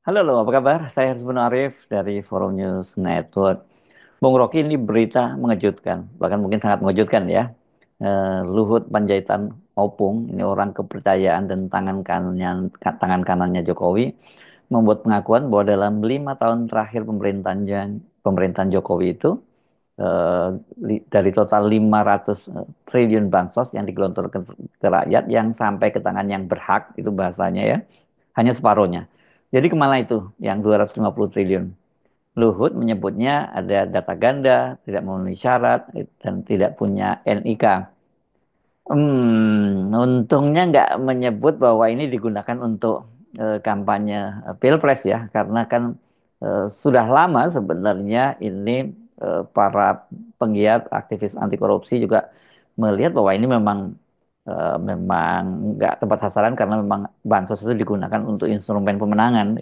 Halo, halo, apa kabar? Saya Harisbun Arif dari Forum News Network. Bung Rocky, ini berita mengejutkan, bahkan mungkin sangat mengejutkan ya. Luhut Panjaitan Opung, ini orang kepercayaan dan tangan kanannya Jokowi, membuat pengakuan bahwa dalam 5 tahun terakhir pemerintahan Jokowi itu, eh, dari total 500 triliun bansos yang digelontorkan ke rakyat yang sampai ke tangan yang berhak, itu bahasanya ya, hanya separuhnya. Jadi kemana itu yang 250 triliun? Luhut menyebutnya ada data ganda, tidak memenuhi syarat, dan tidak punya NIK. Untungnya nggak menyebut bahwa ini digunakan untuk kampanye Pilpres ya, karena kan sudah lama sebenarnya ini para penggiat aktivis anti korupsi juga melihat bahwa ini memang nggak tepat sasaran karena memang bansos itu digunakan untuk instrumen pemenangan.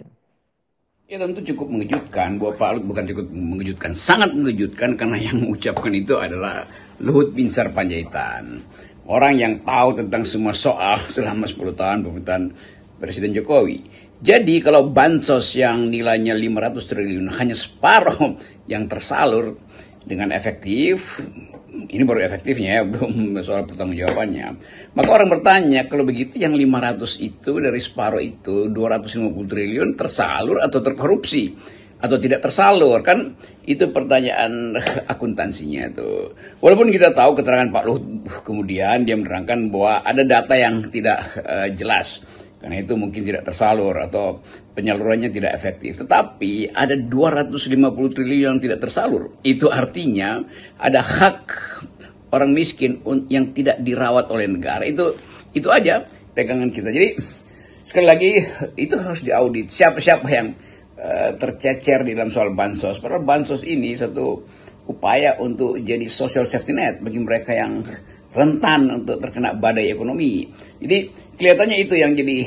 Ya tentu cukup mengejutkan, bahwa Pak Luhut bukan cukup mengejutkan, sangat mengejutkan karena yang mengucapkan itu adalah Luhut Binsar Panjaitan. Orang yang tahu tentang semua soal selama 10 tahun pemerintahan Presiden Jokowi. Jadi kalau bansos yang nilainya 500 triliun hanya separuh yang tersalur dengan efektif, ini baru efektifnya ya, belum soal pertanggungjawabannya. Maka orang bertanya, kalau begitu yang 500 itu dari separuh itu 250 triliun tersalur atau terkorupsi atau tidak tersalur, kan itu pertanyaan akuntansinya tuh. Walaupun kita tahu keterangan Pak Luhut kemudian dia menerangkan bahwa ada data yang tidak jelas, karena itu mungkin tidak tersalur atau penyalurannya tidak efektif. Tetapi ada 250 triliun yang tidak tersalur. Itu artinya ada hak orang miskin yang tidak dirawat oleh negara. Itu aja pegangan kita. Jadi sekali lagi itu harus diaudit. Siapa-siapa yang tercecer di dalam soal bansos. Padahal bansos ini satu upaya untuk jadi social safety net bagi mereka yang rentan untuk terkena badai ekonomi. Jadi kelihatannya itu yang jadi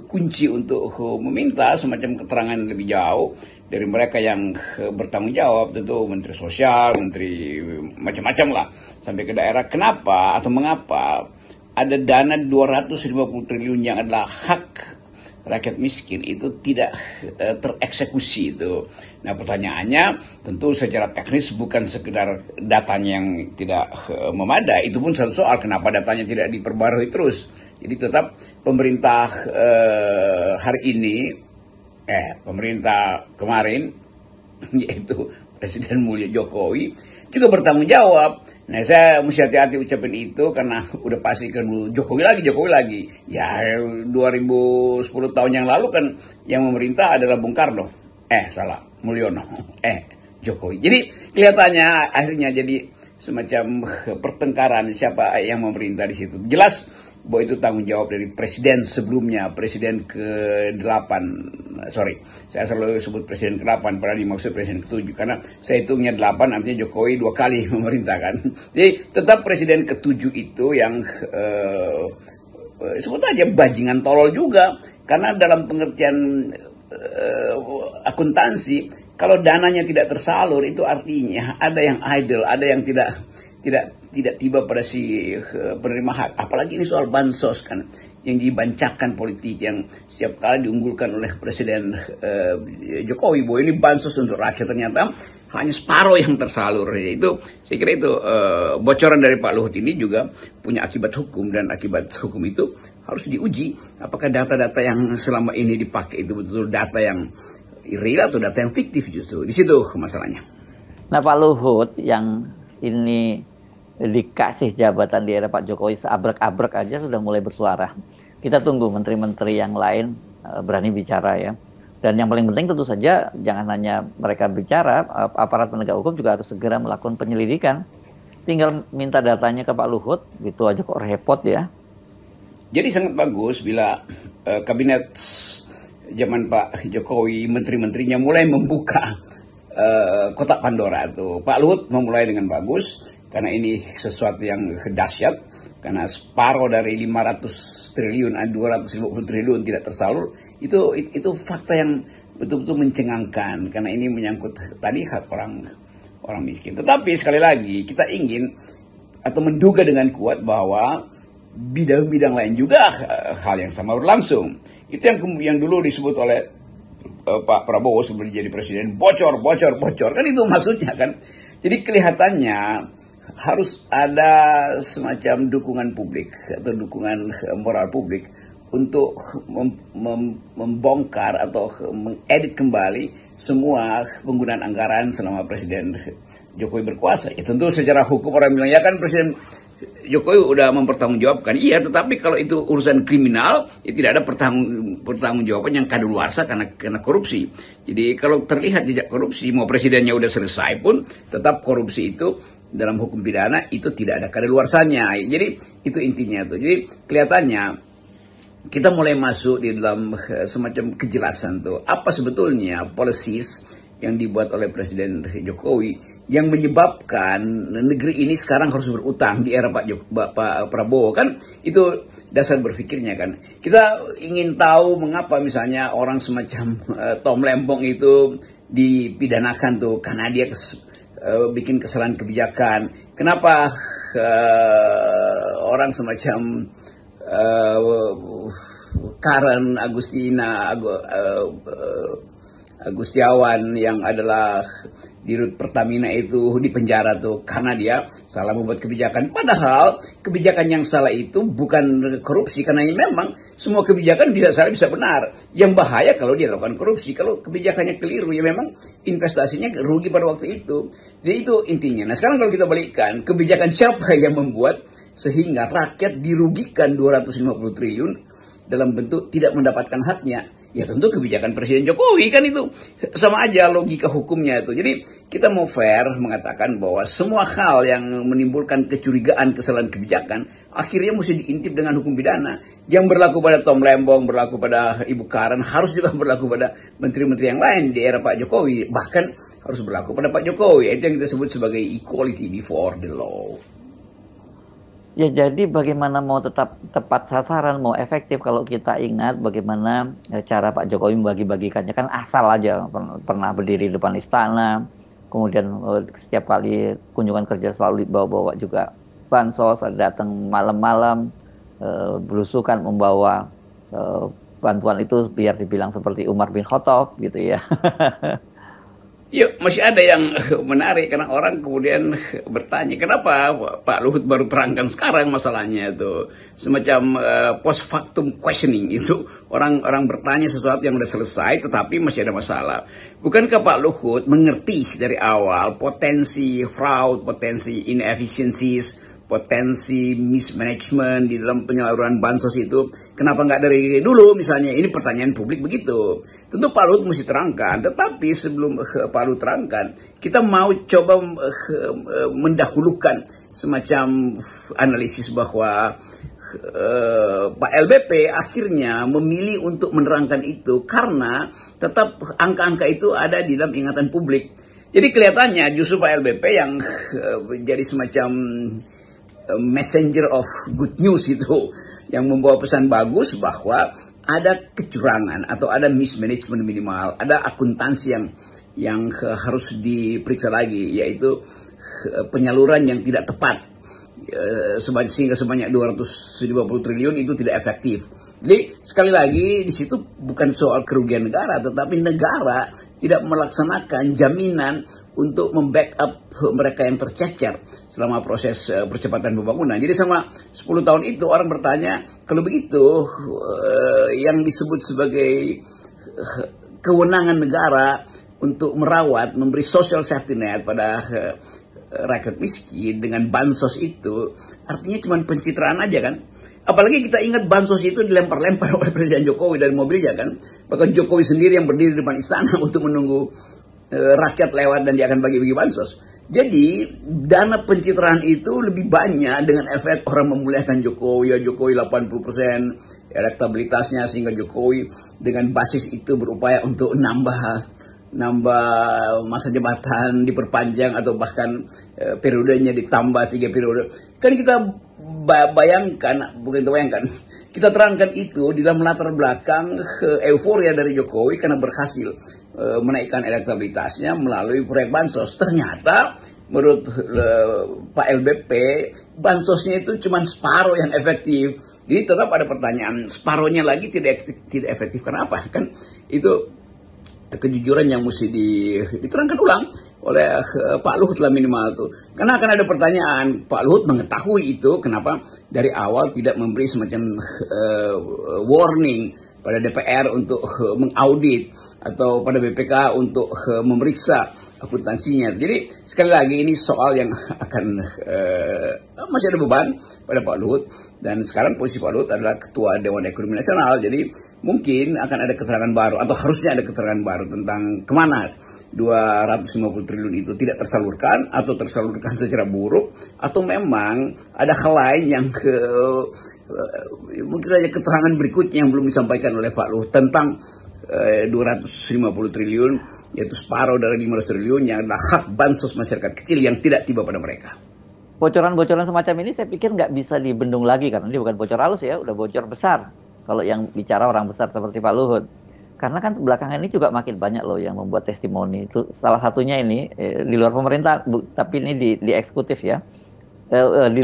kunci untuk meminta semacam keterangan lebih jauh dari mereka yang bertanggung jawab, tentu Menteri Sosial, Menteri macam-macam lah, sampai ke daerah. Kenapa atau mengapa ada dana 250 triliun yang adalah hak rakyat miskin itu tidak tereksekusi itu. Nah pertanyaannya tentu secara teknis bukan sekedar datanya yang tidak memadai, itu pun satu soal kenapa datanya tidak diperbarui terus. Jadi tetap pemerintah hari ini, pemerintah kemarin, yaitu Presiden Mulia Jokowi, juga bertanggung jawab. Nah saya mesti hati-hati ucapin itu karena udah pasti kan Jokowi lagi. Ya 2010 tahun yang lalu kan yang memerintah adalah Bung Karno. Salah, Mulyono. Jokowi. Jadi kelihatannya akhirnya jadi semacam pertengkaran siapa yang memerintah di situ. Jelas bahwa itu tanggung jawab dari presiden sebelumnya, presiden ke-8. Sorry, saya selalu sebut presiden ke-8, padahal dimaksud presiden ke-7. Karena saya hitungnya 8, artinya Jokowi 2 kali memerintahkan. Jadi tetap presiden ke-7 itu yang sebut aja bajingan tolol juga. Karena dalam pengertian akuntansi, kalau dananya tidak tersalur, itu artinya ada yang idle, ada yang tidak tiba pada si penerima hak. Apalagi ini soal bansos kan, yang dibancakan politik yang setiap kali diunggulkan oleh Presiden Jokowi bahwa ini bansos untuk rakyat, ternyata hanya separuh yang tersalur. Itu saya kira itu bocoran dari Pak Luhut ini juga punya akibat hukum, dan akibat hukum itu harus diuji apakah data-data yang selama ini dipakai itu betul-betul data yang real atau data yang fiktif. Justru di situ masalahnya. Nah, Pak Luhut yang ini dikasih jabatan di era Pak Jokowi seabrek-abrek aja sudah mulai bersuara. Kita tunggu menteri-menteri yang lain berani bicara ya. Dan yang paling penting tentu saja jangan hanya mereka bicara, aparat penegak hukum juga harus segera melakukan penyelidikan. Tinggal minta datanya ke Pak Luhut, gitu aja kok repot ya. Jadi sangat bagus bila kabinet zaman Pak Jokowi, menteri-menterinya mulai membuka kotak Pandora itu. Pak Luhut memulai dengan bagus, karena ini sesuatu yang dahsyat, karena separuh dari 500 triliun, 250 triliun tidak tersalur, itu fakta yang betul-betul mencengangkan, karena ini menyangkut tadi hak orang miskin. Tetapi sekali lagi kita ingin atau menduga dengan kuat bahwa bidang-bidang lain juga hal yang sama berlangsung. Itu yang dulu disebut oleh Pak Prabowo sebelum jadi presiden, bocor kan itu maksudnya kan. Jadi kelihatannya harus ada semacam dukungan publik atau dukungan moral publik untuk membongkar atau mengedit kembali semua penggunaan anggaran selama Presiden Jokowi berkuasa. Ya tentu secara hukum orang bilang ya kan Presiden Jokowi udah mempertanggungjawabkan. Iya, tetapi kalau itu urusan kriminal, ya tidak ada pertanggungjawaban yang kadaluarsa karena korupsi. Jadi kalau terlihat jejak korupsi, mau presidennya udah selesai pun, tetap korupsi itu dalam hukum pidana itu tidak ada kadaluarsanya. Jadi itu intinya tuh. Jadi kelihatannya kita mulai masuk di dalam semacam kejelasan tuh. Apa sebetulnya policies yang dibuat oleh Presiden Jokowi yang menyebabkan negeri ini sekarang harus berutang di era Pak Prabowo kan, itu dasar berpikirnya kan. Kita ingin tahu mengapa misalnya orang semacam Tom Lembong itu dipidanakan tuh karena dia bikin kesalahan kebijakan. Kenapa orang semacam Karen Agustiawan yang adalah dirut Pertamina itu dipenjara tuh karena dia salah membuat kebijakan. Padahal kebijakan yang salah itu bukan korupsi, karena memang semua kebijakan bisa salah bisa benar. Yang bahaya kalau dia lakukan korupsi, kalau kebijakannya keliru ya memang investasinya rugi pada waktu itu. Jadi itu intinya. Nah sekarang kalau kita balikkan, kebijakan siapa yang membuat sehingga rakyat dirugikan 250 triliun dalam bentuk tidak mendapatkan haknya? Ya tentu kebijakan Presiden Jokowi kan, itu sama aja logika hukumnya itu. Jadi kita mau fair mengatakan bahwa semua hal yang menimbulkan kecurigaan kesalahan kebijakan akhirnya mesti diintip dengan hukum pidana. Yang berlaku pada Tom Lembong, berlaku pada Ibu Karen, harus juga berlaku pada menteri-menteri yang lain di era Pak Jokowi. Bahkan harus berlaku pada Pak Jokowi. Itu yang kita sebut sebagai equality before the law. Ya jadi bagaimana mau tetap tepat sasaran, mau efektif kalau kita ingat bagaimana cara Pak Jokowi membagi-bagikannya, kan asal aja. Pernah berdiri di depan istana, kemudian setiap kali kunjungan kerja selalu dibawa-bawa juga bansos, ada datang malam-malam, berusukan membawa bantuan itu biar dibilang seperti Umar bin Khattab gitu ya. Ya, masih ada yang menarik karena orang kemudian bertanya, kenapa Pak Luhut baru terangkan sekarang masalahnya itu. Semacam post factum questioning itu. Orang bertanya sesuatu yang sudah selesai tetapi masih ada masalah. Bukankah Pak Luhut mengerti dari awal potensi fraud, potensi inefficiencies, potensi mismanagement di dalam penyaluran bansos itu? Kenapa nggak dari dulu misalnya? Ini pertanyaan publik begitu. Tentu Pak Luhut mesti terangkan, tetapi sebelum Pak Luhut terangkan, kita mau coba mendahulukan semacam analisis bahwa Pak LBP akhirnya memilih untuk menerangkan itu karena tetap angka-angka itu ada di dalam ingatan publik. Jadi kelihatannya justru Pak LBP yang jadi semacam messenger of good news itu, yang membawa pesan bagus bahwa ada kecurangan atau ada mismanagement minimal, ada akuntansi yang harus diperiksa lagi, yaitu penyaluran yang tidak tepat, sehingga sebanyak 250 triliun itu tidak efektif. Jadi sekali lagi di situ bukan soal kerugian negara, tetapi negara tidak melaksanakan jaminan untuk membackup mereka yang tercecer selama proses percepatan pembangunan. Jadi selama 10 tahun itu orang bertanya, kalau begitu yang disebut sebagai kewenangan negara untuk merawat, memberi social safety net pada rakyat miskin dengan bansos itu, artinya cuma pencitraan aja kan. Apalagi kita ingat bansos itu dilempar-lempar oleh Presiden Jokowi dari mobilnya kan. Bahkan Jokowi sendiri yang berdiri di depan istana untuk menunggu rakyat lewat dan dia akan bagi-bagi bansos. Jadi dana pencitraan itu lebih banyak dengan efek orang memuliakan Jokowi. Ya Jokowi 80% elektabilitasnya, sehingga Jokowi dengan basis itu berupaya untuk nambah masa jabatan diperpanjang atau bahkan periodenya ditambah 3 periode. Kan kita kita terangkan itu di dalam latar belakang euforia dari Jokowi karena berhasil menaikkan elektabilitasnya melalui proyek bansos. Ternyata menurut Pak LBP bansosnya itu cuma separuh yang efektif. Jadi tetap ada pertanyaan, separuhnya lagi tidak efektif. Kenapa? Kan itu kejujuran yang mesti diterangkan ulang oleh Pak Luhut lah minimal tuh. Karena akan ada pertanyaan, Pak Luhut mengetahui itu, kenapa dari awal tidak memberi semacam warning pada DPR untuk mengaudit atau pada BPK untuk memeriksa akuntansinya. Jadi sekali lagi ini soal yang akan masih ada beban pada Pak Luhut, dan sekarang posisi Pak Luhut adalah Ketua Dewan Ekonomi Nasional. Jadi mungkin akan ada keterangan baru atau harusnya ada keterangan baru tentang kemana 250 triliun itu tidak tersalurkan, atau tersalurkan secara buruk, atau memang ada hal lain yang mungkin aja keterangan berikutnya yang belum disampaikan oleh Pak Luhut tentang 250 triliun, yaitu separuh dari 500 triliun yang adalah hak bansos masyarakat kecil yang tidak tiba pada mereka. Bocoran-bocoran semacam ini saya pikir nggak bisa dibendung lagi, karena ini bukan bocor halus ya, udah bocor besar. Kalau yang bicara orang besar seperti Pak Luhut. Karena kan belakangan ini juga makin banyak loh yang membuat testimoni. Itu salah satunya ini di luar pemerintah, tapi ini di eksekutif ya.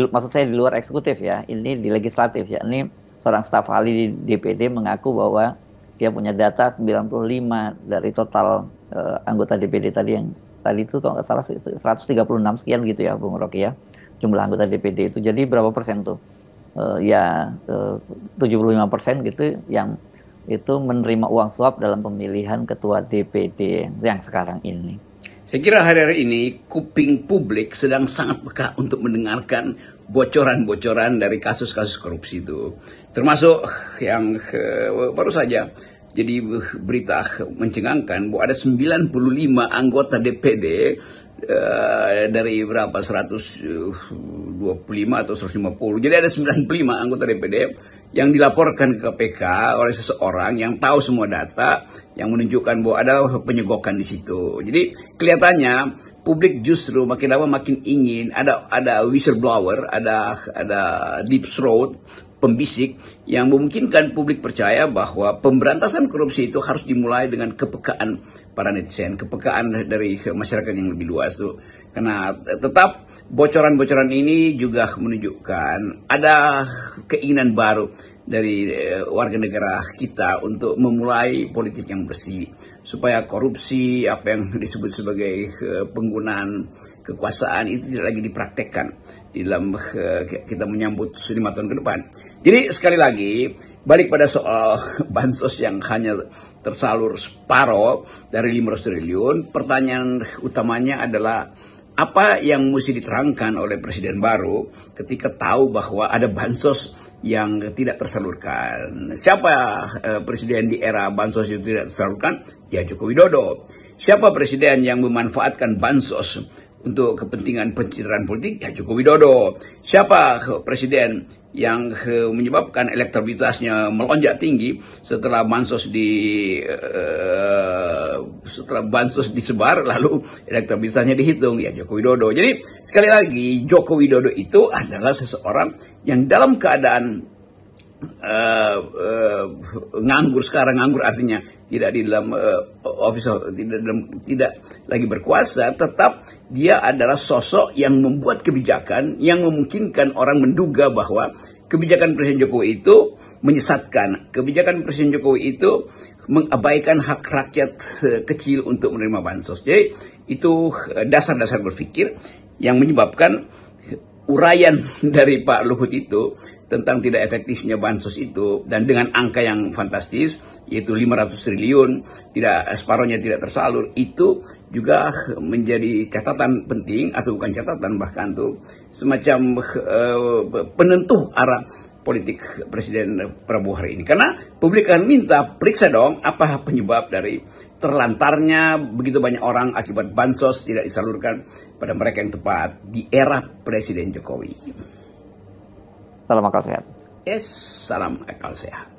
Maksud saya di luar eksekutif ya, ini di legislatif ya. Ini seorang staf ahli di DPD mengaku bahwa dia punya data 95 dari total anggota DPD tadi, yang tadi itu kalau nggak salah 136 sekian gitu ya Bung Rocky ya, jumlah anggota DPD itu. Jadi berapa persen tuh? 75% gitu yang itu menerima uang suap dalam pemilihan ketua DPD yang sekarang ini. Saya kira hari-hari ini kuping publik sedang sangat peka untuk mendengarkan bocoran-bocoran dari kasus-kasus korupsi itu. Termasuk yang baru saja jadi berita mencengangkan bahwa ada 95 anggota DPD dari berapa 125 atau 150. Jadi ada 95 anggota DPD yang dilaporkan ke KPK oleh seseorang yang tahu semua data yang menunjukkan bahwa ada penyegokan di situ. Jadi kelihatannya publik justru makin lama makin ingin ada whistleblower, ada deep throat, pembisik yang memungkinkan publik percaya bahwa pemberantasan korupsi itu harus dimulai dengan kepekaan para netizen, kepekaan dari masyarakat yang lebih luas tuh. Karena tetap bocoran-bocoran ini juga menunjukkan ada keinginan baru dari warga negara kita untuk memulai politik yang bersih, supaya korupsi, apa yang disebut sebagai penggunaan kekuasaan itu tidak lagi dipraktekkan di dalam kita menyambut 5 tahun ke depan. Jadi sekali lagi balik pada soal bansos yang hanya tersalur separuh dari 500 triliun, pertanyaan utamanya adalah apa yang mesti diterangkan oleh presiden baru ketika tahu bahwa ada bansos yang tidak tersalurkan. Siapa presiden di era bansos itu tidak tersalurkan? Ya Joko Widodo. Siapa presiden yang memanfaatkan bansos untuk kepentingan pencitraan politik? Ya Joko Widodo. Siapa presiden yang menyebabkan elektabilitasnya melonjak tinggi setelah bansos disebar lalu elektabilitasnya dihitung? Ya Joko Widodo. Jadi sekali lagi Joko Widodo itu adalah seseorang yang dalam keadaan nganggur sekarang, nganggur artinya tidak di dalam tidak lagi berkuasa, tetap dia adalah sosok yang membuat kebijakan yang memungkinkan orang menduga bahwa kebijakan Presiden Jokowi itu menyesatkan, kebijakan Presiden Jokowi itu mengabaikan hak rakyat kecil untuk menerima bansos. Jadi itu dasar-dasar berpikir yang menyebabkan uraian dari Pak Luhut itu tentang tidak efektifnya bansos itu, dan dengan angka yang fantastis yaitu 500 triliun, tidak separuhnya tidak tersalur, itu juga menjadi catatan penting, atau bukan catatan, bahkan tuh semacam penentu arah politik Presiden Prabowo hari ini. Karena publik akan minta periksa dong apa penyebab dari terlantarnya begitu banyak orang akibat bansos tidak disalurkan pada mereka yang tepat di era Presiden Jokowi. Salam akal sehat. Salam akal sehat.